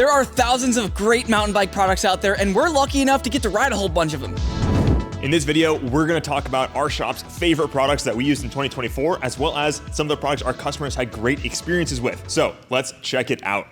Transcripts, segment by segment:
There are thousands of great mountain bike products out there, and we're lucky enough to get to ride a whole bunch of them. In this video, we're going to talk about our shop's favorite products that we used in 2024, as well as some of the products our customers had great experiences with. So let's check it out.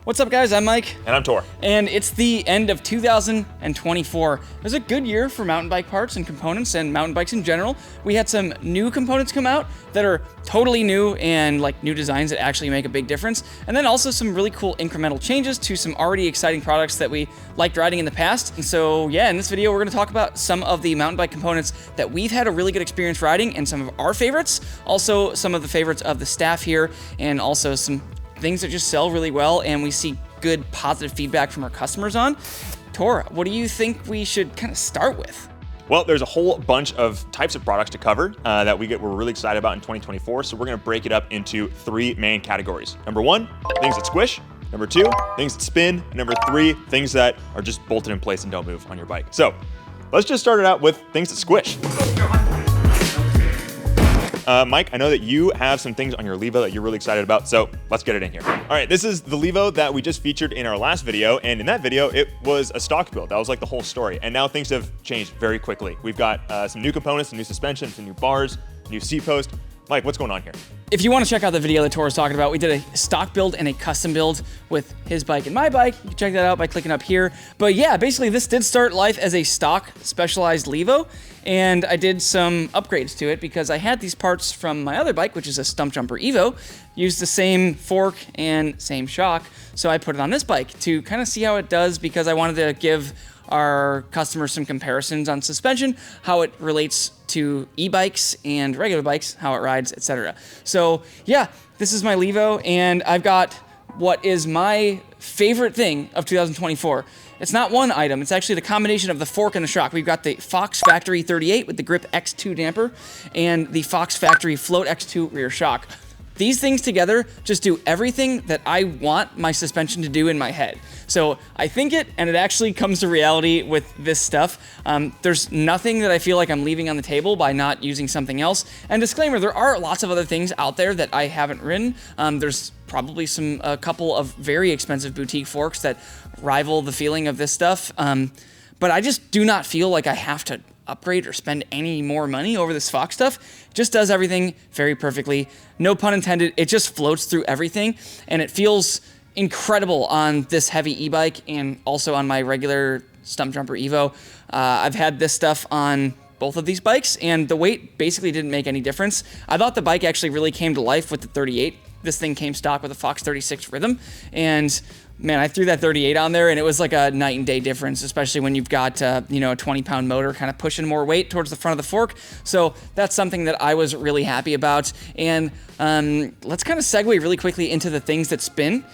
What's up, guys? I'm Mike. And I'm Tor. And it's the end of 2024. It was a good year for mountain bike parts and components and mountain bikes in general. We had some new components come out that are totally new and like new designs that actually make a big difference. And then also some really cool incremental changes to some already exciting products that we liked riding in the past. And so yeah, in this video, we're gonna talk about some of the mountain bike components that we've had a really good experience riding and some of our favorites. Also some of the favorites of the staff here, and also some things that just sell really well and we see good positive feedback from our customers on. Tor, what do you think we should kind of start with? Well, there's a whole bunch of types of products to cover that we're really excited about in 2024. So we're going to break it up into three main categories. Number one, things that squish. Number two, things that spin. And number three, things that are just bolted in place and don't move on your bike. So let's just start it out with things that squish. Mike, I know that you have some things on your Levo that you're really excited about, so let's get it in here. All right, this is the Levo that we just featured in our last video, and in that video, it was a stock build. That was like the whole story, and now things have changed very quickly. We've got some new components, some new suspension, some new bars, new seat post. Mike, what's going on here? If you want to check out the video that Tor was talking about, we did a stock build and a custom build with his bike and my bike. You can check that out by clicking up here. But yeah, basically this did start life as a stock specialized Levo, and I did some upgrades to it because I had these parts from my other bike, which is a Stump Jumper Evo, used the same fork and same shock. So I put it on this bike to kind of see how it does, because I wanted to give our customers some comparisons on suspension, how it relates to e-bikes and regular bikes, how it rides, etc. So yeah, this is my Levo, and I've got what is my favorite thing of 2024. It's not one item, it's actually the combination of the fork and the shock. We've got the Fox Factory 38 with the Grip X2 damper and the Fox Factory Float X2 rear shock. These things together just do everything that I want my suspension to do in my head. So I think it, and it actually comes to reality with this stuff. There's nothing that I feel like I'm leaving on the table by not using something else. And disclaimer, there are lots of other things out there that I haven't ridden. There's probably a couple of very expensive boutique forks that rival the feeling of this stuff. But I just do not feel like I have to upgrade or spend any more money over this Fox stuff. It just does everything very perfectly. No pun intended, it just floats through everything, and it feels incredible on this heavy e-bike and also on my regular Stump Jumper Evo. I've had this stuff on both of these bikes, and the weight basically didn't make any difference. I thought the bike actually really came to life with the 38. This thing came stock with a Fox 36 Rhythm, and man, I threw that 38 on there, and it was like a night and day difference, especially when you've got a 20-pound motor kind of pushing more weight towards the front of the fork. So that's something that I was really happy about. And let's kind of segue really quickly into the things that spin.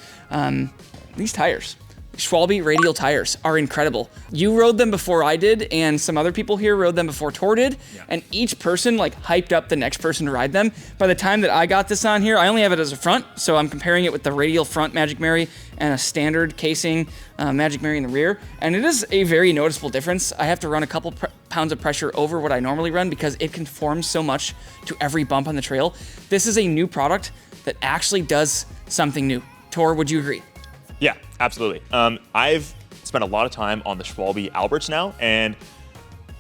These tires. Schwalbe Radial Tires are incredible. You rode them before I did, and some other people here rode them before Tor did, and each person like hyped up the next person to ride them. By the time that I got this on here, I only have it as a front, so I'm comparing it with the radial front Magic Mary and a standard casing Magic Mary in the rear, and it is a very noticeable difference. I have to run a couple pounds of pressure over what I normally run because it conforms so much to every bump on the trail. This is a new product that actually does something new. Tor, would you agree? Yeah, absolutely. I've spent a lot of time on the Schwalbe Alberts now, and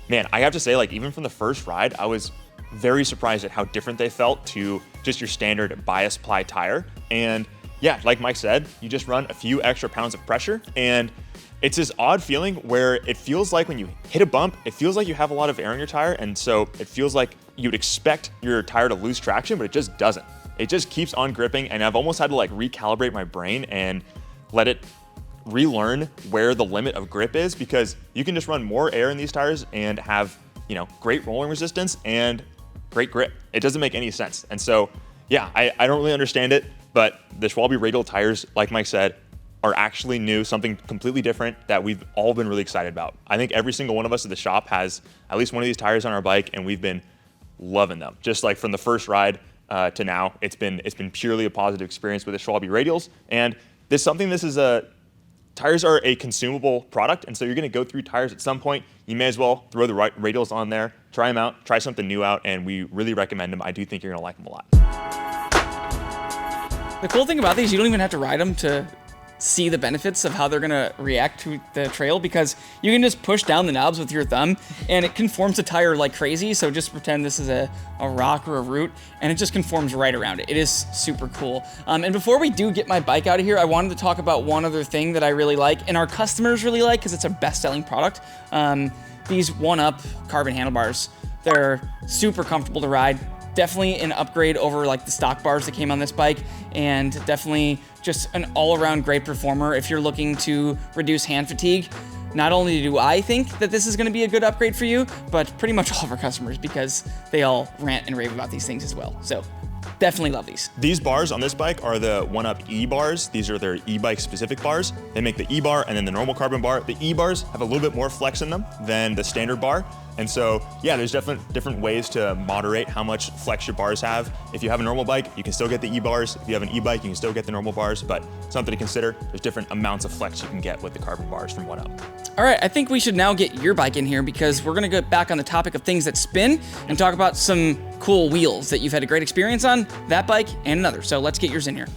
man, I have to say, like, even from the first ride, I was very surprised at how different they felt to just your standard bias ply tire. And yeah, like Mike said, you just run a few extra pounds of pressure, and it's this odd feeling where it feels like when you hit a bump, it feels like you have a lot of air in your tire, and so it feels like you'd expect your tire to lose traction, but it just doesn't. It just keeps on gripping, and I've almost had to like recalibrate my brain and let it relearn where the limit of grip is, because you can just run more air in these tires and have, great rolling resistance and great grip. It doesn't make any sense. And so, yeah, I don't really understand it, but the Schwalbe Radial Tires, like Mike said, are actually new, something completely different that we've all been really excited about. I think every single one of us at the shop has at least one of these tires on our bike, and we've been loving them. Just like from the first ride to now, it's been purely a positive experience with the Schwalbe Radials. And this is tires are a consumable product, and so you're gonna go through tires at some point. You may as well throw the radials on there, try them out, try something new out, and we really recommend them. I do think you're gonna like them a lot. The cool thing about these, you don't even have to ride them to see the benefits of how they're gonna react to the trail, because you can just push down the knobs with your thumb and it conforms the tire like crazy. So just pretend this is a rock or a root and it just conforms right around it. It is super cool. And before we do get my bike out of here, I wanted to talk about one other thing that I really like and our customers really like because it's a best-selling product. These OneUp carbon handlebars. They're super comfortable to ride. Definitely an upgrade over like the stock bars that came on this bike, and definitely just an all-around great performer if you're looking to reduce hand fatigue. Not only do I think that this is gonna be a good upgrade for you, but pretty much all of our customers, because they all rant and rave about these things as well. So definitely love these. These bars on this bike are the OneUp E-bars. These are their e-bike specific bars. They make the E-bar and then the normal carbon bar. The E-bars have a little bit more flex in them than the standard bar. And so, yeah, there's definitely different ways to moderate how much flex your bars have. If you have a normal bike, you can still get the E-bars. If you have an e-bike, you can still get the normal bars, but something to consider, there's different amounts of flex you can get with the carbon bars from OneUp. All right, I think we should now get your bike in here because we're gonna get back on the topic of things that spin and talk about some cool wheels that you've had a great experience on, that bike and another. So let's get yours in here.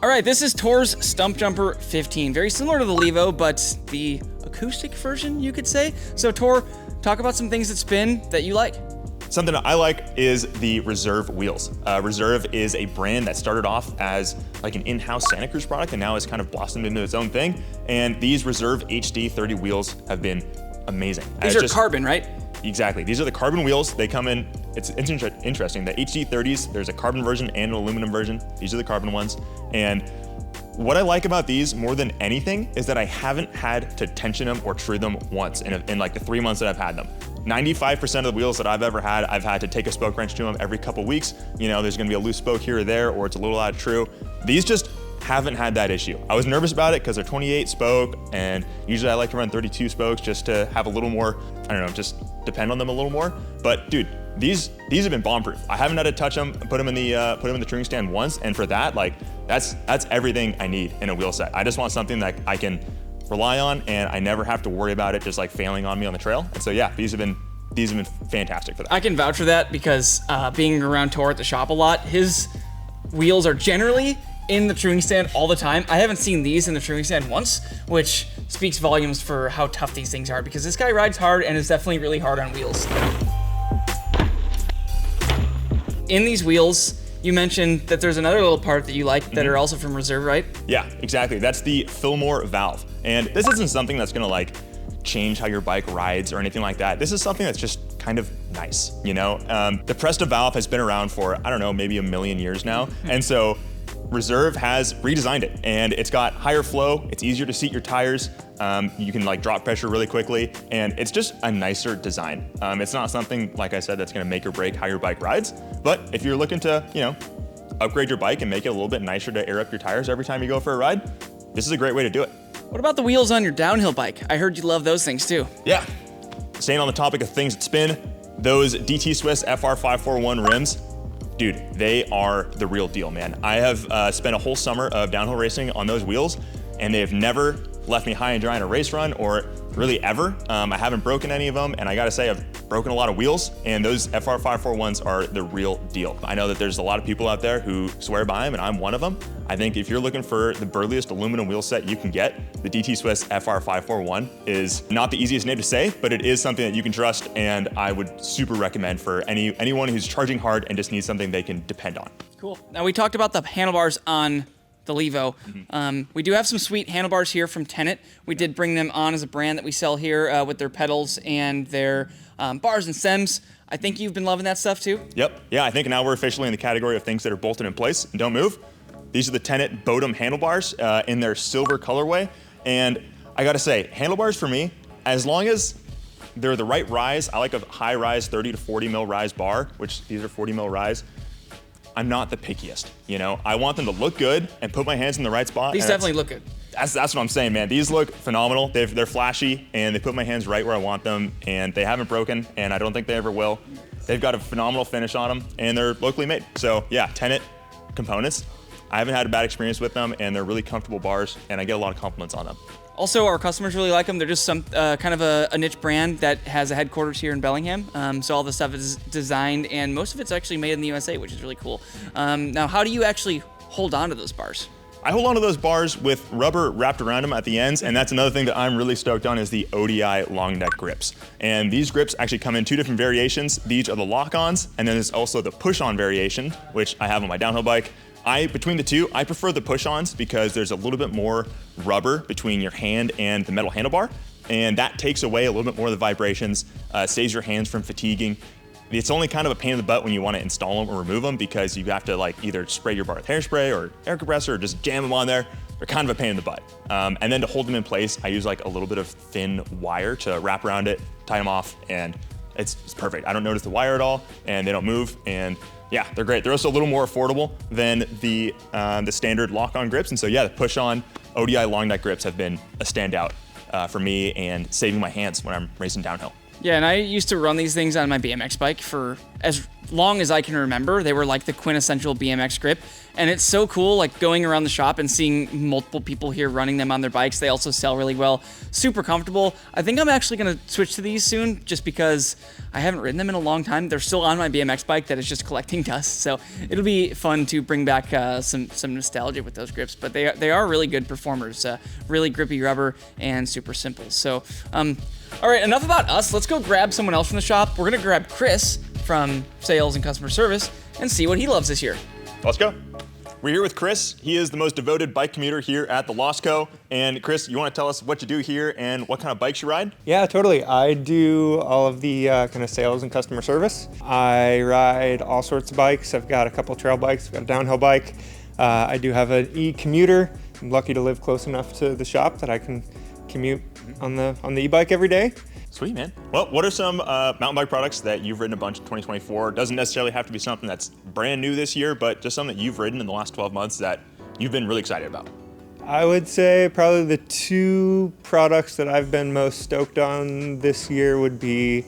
All right, this is Tor's Stump Jumper 15. Very similar to the Levo, but the acoustic version, you could say. So Tor, talk about some things that spin that you like. Something that I like is the Reserve wheels. Reserve is a brand that started off as like an in-house Santa Cruz product and now has kind of blossomed into its own thing. And these Reserve HD 30 wheels have been amazing. These are carbon, right? Exactly. These are the carbon wheels. They come in, it's interesting. The HD30s, there's a carbon version and an aluminum version. These are the carbon ones. And what I like about these more than anything is that I haven't had to tension them or true them once in like the 3 months that I've had them. 95% of the wheels that I've ever had, I've had to take a spoke wrench to them every couple weeks. You know, there's gonna be a loose spoke here or there, or it's a little out of true. These just haven't had that issue. I was nervous about it because they're 28 spoke, and usually I like to run 32 spokes just to have a little more, I don't know, just depend on them a little more. But dude, these have been bomb-proof. I haven't had to touch them, put them in the tuning stand once, and for that, like that's everything I need in a wheel set. I just want something that I can rely on, and I never have to worry about it just like failing on me on the trail. And so yeah, these have been fantastic for that. I can vouch for that because being around Tor at the shop a lot, his wheels are generally in the tuning stand all the time. I haven't seen these in the tuning stand once, which speaks volumes for how tough these things are, because this guy rides hard and is definitely really hard on wheels. In these wheels, you mentioned that there's another little part that you like that are also from Reserve, right? Yeah, exactly. That's the Fillmore valve. And this isn't something that's gonna like change how your bike rides or anything like that. This is something that's just kind of nice, you know? The Presta valve has been around for, I don't know, maybe a million years now. And so Reserve has redesigned it, and it's got higher flow, it's easier to seat your tires, you can like drop pressure really quickly, and it's just a nicer design. It's not something, like I said, that's gonna make or break how your bike rides, but if you're looking to, you know, upgrade your bike and make it a little bit nicer to air up your tires every time you go for a ride, this is a great way to do it. What about the wheels on your downhill bike? I heard you love those things too. Yeah, staying on the topic of things that spin, those DT Swiss FR541 rims, dude, they are the real deal, man. I have spent a whole summer of downhill racing on those wheels, and they have never left me high and dry in a race run, or really ever. I haven't broken any of them, and I gotta say, I've broken a lot of wheels, and those FR541s are the real deal. I know that there's a lot of people out there who swear by them, and I'm one of them. I think if you're looking for the burliest aluminum wheel set you can get, the DT Swiss FR541 is not the easiest name to say, but it is something that you can trust, and I would super recommend for anyone who's charging hard and just needs something they can depend on. Cool. Now we talked about the handlebars on the Levo. We do have some sweet handlebars here from Tenet. We did bring them on as a brand that we sell here with their pedals and their bars and stems. I think you've been loving that stuff too? Yep. Yeah, I think now we're officially in the category of things that are bolted in place and don't move. These are the Tenet Bodem handlebars in their silver colorway. And I gotta say, handlebars for me, as long as they're the right rise, I like a high rise 30 to 40 mil rise bar, which these are 40 mil rise. I'm not the pickiest, you know? I want them to look good and put my hands in the right spot. These definitely look good. That's what I'm saying, man. These look phenomenal. They're flashy, and they put my hands right where I want them, and they haven't broken, and I don't think they ever will. They've got a phenomenal finish on them, and they're locally made. So yeah, Tenet components, I haven't had a bad experience with them, and they're really comfortable bars, and I get a lot of compliments on them. Also, our customers really like them. They're just some kind of a niche brand that has a headquarters here in Bellingham. So all the stuff is designed, and most of it's actually made in the USA, which is really cool. Now, how do you actually hold on to those bars? I hold onto those bars with rubber wrapped around them at the ends, and that's another thing that I'm really stoked on is the ODI Longneck Grips. And these grips actually come in 2 different variations. These are the lock-ons, and then there's also the push-on variation, which I have on my downhill bike. Between the two, I prefer the push-ons because there's a little bit more rubber between your hand and the metal handlebar, and that takes away a little bit more of the vibrations, saves your hands from fatiguing. It's only kind of a pain in the butt when you want to install them or remove them because you have to like either spray your bar with hairspray or air compressor or just jam them on there. They're kind of a pain in the butt. And then to hold them in place, I use like a little bit of thin wire to wrap around it, tie them off, and it's perfect. I don't notice the wire at all, and they don't move, and yeah, they're great. They're also a little more affordable than the standard lock-on grips, and so yeah, the push-on ODI Longneck Grips have been a standout for me and saving my hands when I'm racing downhill. Yeah, and I used to run these things on my BMX bike for as long as I can remember. They were like the quintessential BMX grip, and it's so cool like going around the shop and seeing multiple people here running them on their bikes. They also sell really well, super comfortable. I think I'm actually gonna switch to these soon just because I haven't ridden them in a long time. They're still on my BMX bike that is just collecting dust, so it'll be fun to bring back some nostalgia with those grips, but they are really good performers, really grippy rubber and super simple. So all right, enough about us. Let's go grab someone else from the shop. We're gonna grab Chris from sales and customer service and see what he loves this year. Let's go. We're here with Chris. He is the most devoted bike commuter here at the Losco. And Chris, you want to tell us what you do here and what kind of bikes you ride? Yeah, totally. I do all of the kind of sales and customer service. I ride all sorts of bikes. I've got a couple trail bikes. I've got a downhill bike. I do have an e-commuter. I'm lucky to live close enough to the shop that I can commute on the e-bike every day. Sweet, man. Well, what are some mountain bike products that you've ridden a bunch in 2024? Doesn't necessarily have to be something that's brand new this year, but just something that you've ridden in the last 12 months that you've been really excited about. I would say probably the 2 products that I've been most stoked on this year would be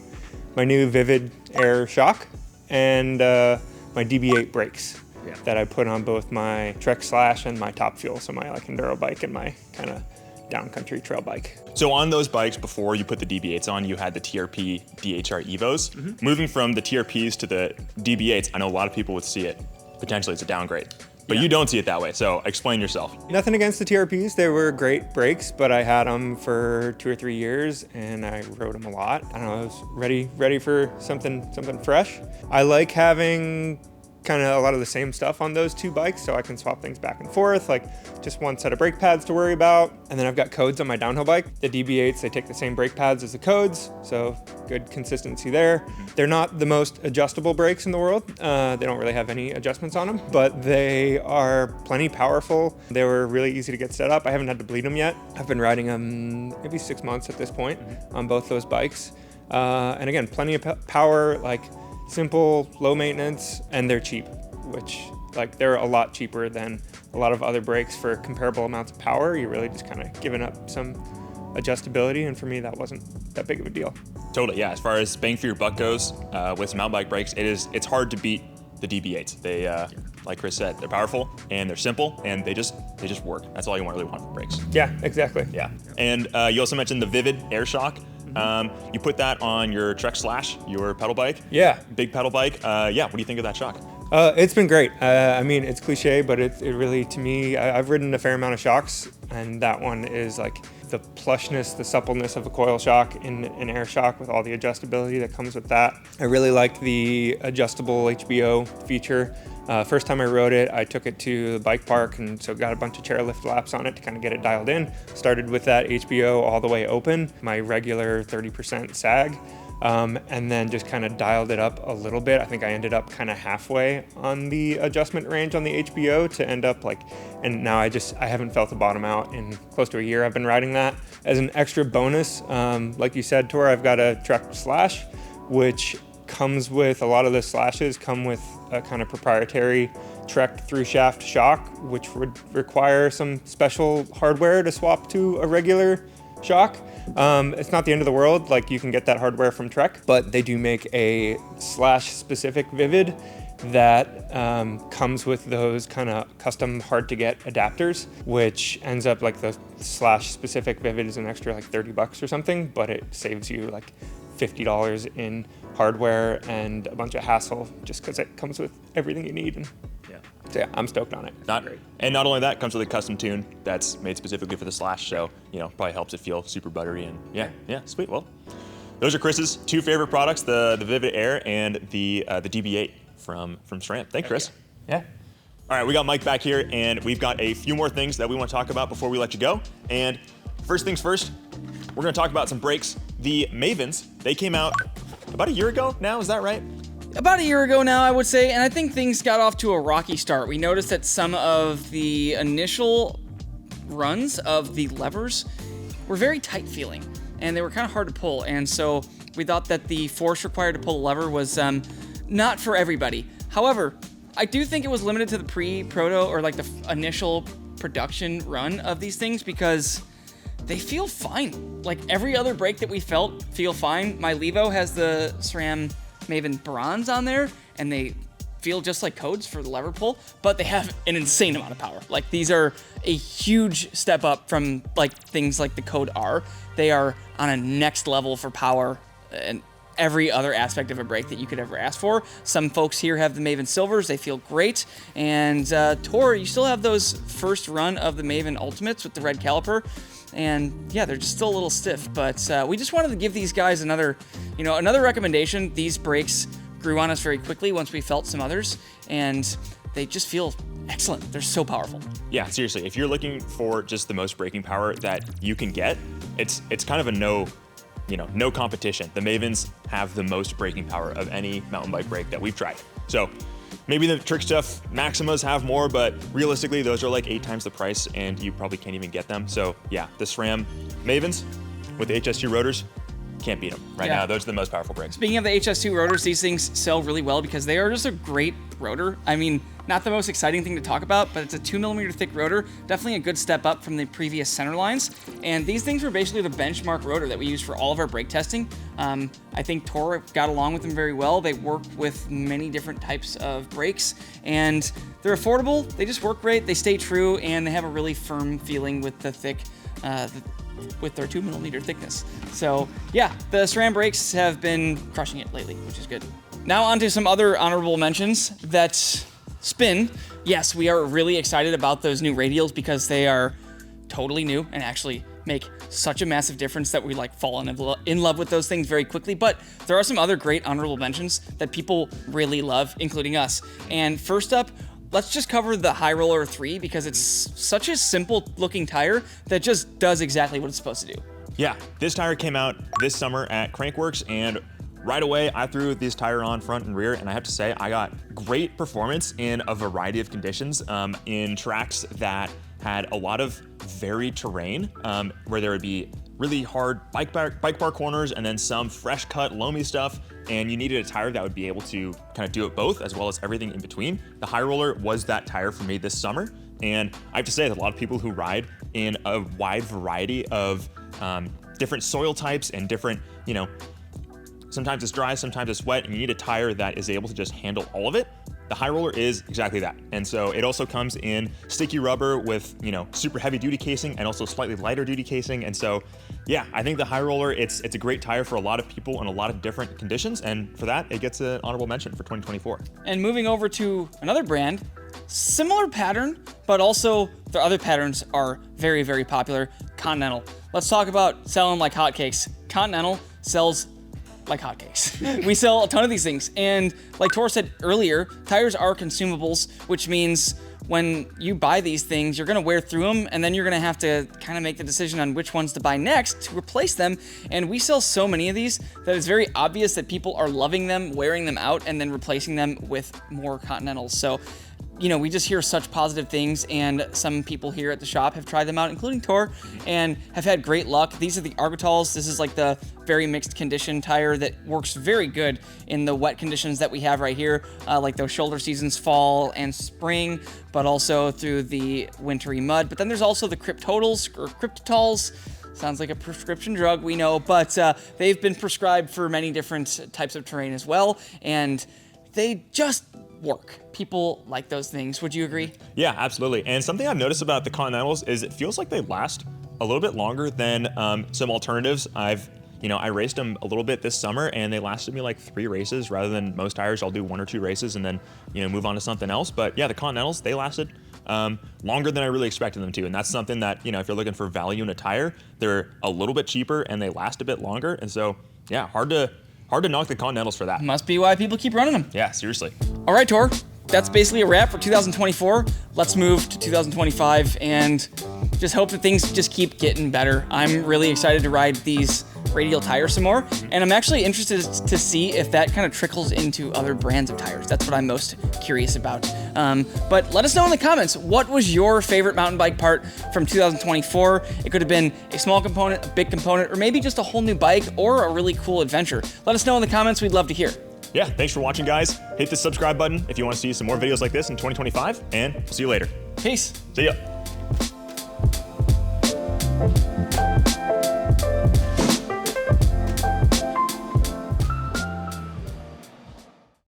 my new Vivid Air shock and my DB8 brakes that I put on both my Trek Slash and my Top Fuel, so my like enduro bike and my kind of downcountry trail bike. So on those bikes, before you put the DB8s on, you had the TRP DHR Evos. Mm-hmm. Moving from the TRPs to the DB8s, I know a lot of people would see it. Potentially it's a downgrade. But you don't see it that way, so explain yourself. Nothing against the TRPs, they were great brakes, but I had them for 2 or 3 years and I rode them a lot. I don't know, I was ready for something fresh. I like having kind of a lot of the same stuff on those 2 bikes, so I can swap things back and forth, like just one set of brake pads to worry about. And then I've got codes on my downhill bike. The DB8s, they take the same brake pads as the codes, so good consistency there. They're not the most adjustable brakes in the world. They don't really have any adjustments on them, but they are plenty powerful. They were really easy to get set up. I haven't had to bleed them yet. I've been riding them maybe 6 months at this point on both those bikes. And again, plenty of power, like simple, low maintenance, and they're cheap, which like they're a lot cheaper than a lot of other brakes for comparable amounts of power. You're really just kind of giving up some adjustability, and for me that wasn't that big of a deal. Totally, yeah. As far as bang for your buck goes, with some mountain bike brakes, it's hard to beat the DB8s. They, like Chris said, they're powerful and they're simple and they just work. That's all you really want from brakes. Yeah, exactly. Yeah, and you also mentioned the Vivid Air shock. You put that on your Trek Slash, your pedal bike. Yeah. Big pedal bike. Yeah, what do you think of that shock? It's been great. I mean, it's cliche, but it really, to me, I've ridden a fair amount of shocks, and that one is like the plushness, the suppleness of a coil shock in an air shock with all the adjustability that comes with that. I really liked the adjustable HBO feature. First time I rode it, I took it to the bike park and so got a bunch of chairlift laps on it to kind of get it dialed in. Started with that HBO all the way open, my regular 30% sag, and then just kind of dialed it up a little bit. I think I ended up kind of halfway on the adjustment range on the HBO to end up like, and now I haven't felt the bottom out in close to a year. I've been riding that. As an extra bonus, like you said, Tor, I've got a Trek Slash, which comes with, a lot of the slashes come with a kind of proprietary Trek through shaft shock, which would require some special hardware to swap to a regular shock. It's not the end of the world, like you can get that hardware from Trek, but they do make a Slash specific Vivid, that comes with those kind of custom hard to get adapters, which ends up like the Slash specific Vivid is an extra like $30 or something, but it saves you like $50 in hardware and a bunch of hassle just because it comes with everything you need. And so yeah, I'm stoked on it. Great. And not only that, it comes with a custom tune that's made specifically for the Slash, so probably helps it feel super buttery and yeah, sweet. Well, those are Chris's 2 favorite products: the Vivid Air and the DB8 from SRAM. Thanks, Chris. Yeah. All right, we got Mike back here, and we've got a few more things that we want to talk about before we let you go. And first things first, we're going to talk about some brakes. The Mavens, they came out about a year ago now, is that right? About a year ago now, I would say, and I think things got off to a rocky start. We noticed that some of the initial runs of the levers were very tight feeling, and they were kind of hard to pull, and so we thought that the force required to pull the lever was not for everybody. However, I do think it was limited to the pre-proto or like the initial production run of these things because they feel fine. Like every other brake that we feel fine. My Levo has the SRAM Maven Bronze on there, and they feel just like codes for the lever pull, but they have an insane amount of power. Like these are a huge step up from like things like the Code R. They are on a next level for power and every other aspect of a brake that you could ever ask for. Some folks here have the Maven Silvers. They feel great. And Tor, you still have those first run of the Maven Ultimates with the red caliper. And yeah, they're just still a little stiff, but we just wanted to give these guys another recommendation. These brakes grew on us very quickly once we felt some others, and they just feel excellent. They're so powerful. Yeah, seriously, if you're looking for just the most braking power that you can get, it's kind of a no competition. The Mavens have the most braking power of any mountain bike brake that we've tried. So maybe the trick stuff Maximas have more, but realistically, those are like 8 times the price, and you probably can't even get them. So yeah, the SRAM Mavens with the HS2 rotors, can't beat them right now. Those are the most powerful brakes. Speaking of the HS2 rotors, these things sell really well because they are just a great rotor. I mean, not the most exciting thing to talk about, but it's a 2mm thick rotor, definitely a good step up from the previous center lines. And these things were basically the benchmark rotor that we use for all of our brake testing. I think Tor got along with them very well. They work with many different types of brakes, and they're affordable. They just work great. They stay true, and they have a really firm feeling with the thick, with their 2mm thickness. So yeah, the SRAM brakes have been crushing it lately, which is good. Now on to some other honorable mentions that spin. Yes, we are really excited about those new radials because they are totally new and actually make such a massive difference that we like fall in love with those things very quickly. But there are some other great honorable mentions that people really love, including us. And first up, let's just cover the High Roller 3 because it's such a simple looking tire that just does exactly what it's supposed to do. Yeah, this tire came out this summer at Crankworks, and right away I threw this tire on front and rear, and I have to say I got great performance in a variety of conditions, in tracks that had a lot of varied terrain, where there would be really hard bike bar corners and then some fresh cut loamy stuff, and you needed a tire that would be able to kind of do it both as well as everything in between. The High Roller was that tire for me this summer, and I have to say that a lot of people who ride in a wide variety of different soil types and different, sometimes it's dry, sometimes it's wet, and you need a tire that is able to just handle all of it. The High Roller is exactly that. And so it also comes in sticky rubber with, super heavy duty casing and also slightly lighter duty casing. And so, yeah, I think the High Roller, it's a great tire for a lot of people in a lot of different conditions. And for that, it gets an honorable mention for 2024. And moving over to another brand, similar pattern, but also their other patterns are very, very popular, Continental. Let's talk about selling like hotcakes. Continental sells like hotcakes. We sell a ton of these things, and like Tor said earlier, tires are consumables, which means when you buy these things, you're gonna wear through them, and then you're gonna have to kind of make the decision on which ones to buy next to replace them. And we sell so many of these that it's very obvious that people are loving them, wearing them out, and then replacing them with more Continentals. So, we just hear such positive things, and some people here at the shop have tried them out, including Tor, and have had great luck. These are the Argotals. This is like the very mixed condition tire that works very good in the wet conditions that we have right here, like those shoulder seasons, fall and spring, but also through the wintry mud. But then there's also the Cryptotals or Cryptotals. Sounds like a prescription drug, we know, but they've been prescribed for many different types of terrain as well, and they just work. People like those things. Would you agree? Yeah, absolutely. And something I've noticed about the Continentals is it feels like they last a little bit longer than some alternatives. I raced them a little bit this summer and they lasted me like 3 races rather than most tires. I'll do 1 or 2 races and then, move on to something else. But yeah, the Continentals, they lasted longer than I really expected them to. And that's something that, if you're looking for value in a tire, they're a little bit cheaper and they last a bit longer. And so, yeah, hard to knock the Continentals for that. Must be why people keep running them. Yeah, seriously. All right, Tor. That's basically a wrap for 2024. Let's move to 2025 and just hope that things just keep getting better. I'm really excited to ride these radial tires some more, and I'm actually interested to see if that kind of trickles into other brands of tires. That's what I'm most curious about. But let us know in the comments, what was your favorite mountain bike part from 2024? It could have been a small component, a big component, or maybe just a whole new bike or a really cool adventure. Let us know in the comments. We'd love to hear. Yeah, thanks for watching, guys. Hit the subscribe button if you want to see some more videos like this in 2025, and we'll see you later. Peace. See ya.